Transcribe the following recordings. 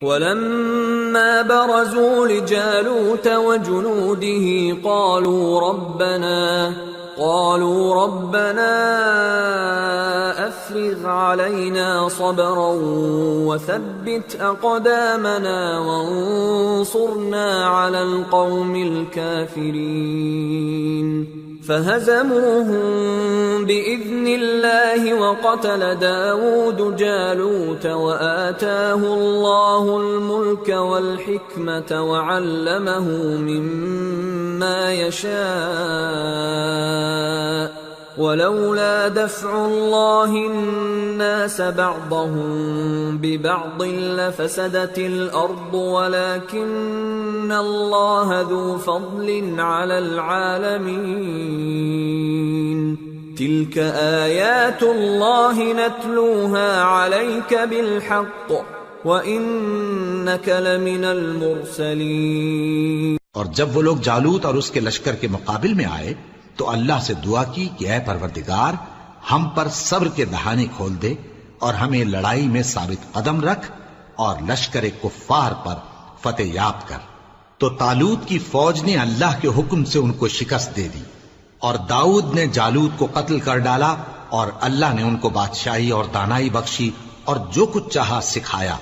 ولما برزوا لجالوت وجنوده قالوا ربنا أفرغ علينا صبرا وثبت أقدامنا وانصرنا على القوم الكافرين فهزموهم بإذن الله وقتل داود جالوت وآتاه الله الملك والحكمة وعلمه مما يشاء ولولا دفع الله الناس بعضهم ببعض لفسدت الأرض ولكن الله ذو فضل على العالمين تلك آيات الله نتلوها عليك بالحق وإنك لمن المرسلين۔ اور جب وہ لوگ جالوت اور اس کے لشکر کے مقابل میں آئے تو اللہ سے دعا کی کہ اے پروردگار ہم پر صبر کے دہانے کھول دے اور ہمیں لڑائی میں ثابت قدم رکھ اور لشکر کفار پر فتح یاب کر۔ تو طالوت کی فوج نے اللہ کے حکم سے ان کو شکست دے دی اور داؤد نے جالوت کو قتل کر ڈالا اور اللہ نے ان کو بادشاہی اور دانائی بخشی اور جو کچھ چاہا سکھایا۔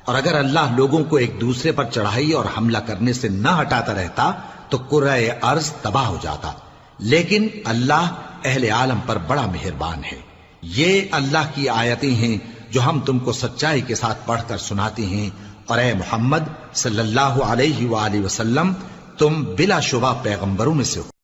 اور اگر اللہ لوگوں کو ایک دوسرے پر چڑھائی اور حملہ کرنے سے نہ ہٹاتا رہتا تو کرۂ ارض تباہ ہو جاتا، لیکن اللہ اہل عالم پر بڑا مہربان ہے۔ یہ اللہ کی آیتیں ہیں جو ہم تم کو سچائی کے ساتھ پڑھ کر سناتے ہیں، اور اے محمد صلی اللہ علیہ وآلہ وسلم تم بلا شبہ پیغمبروں میں سے ہو۔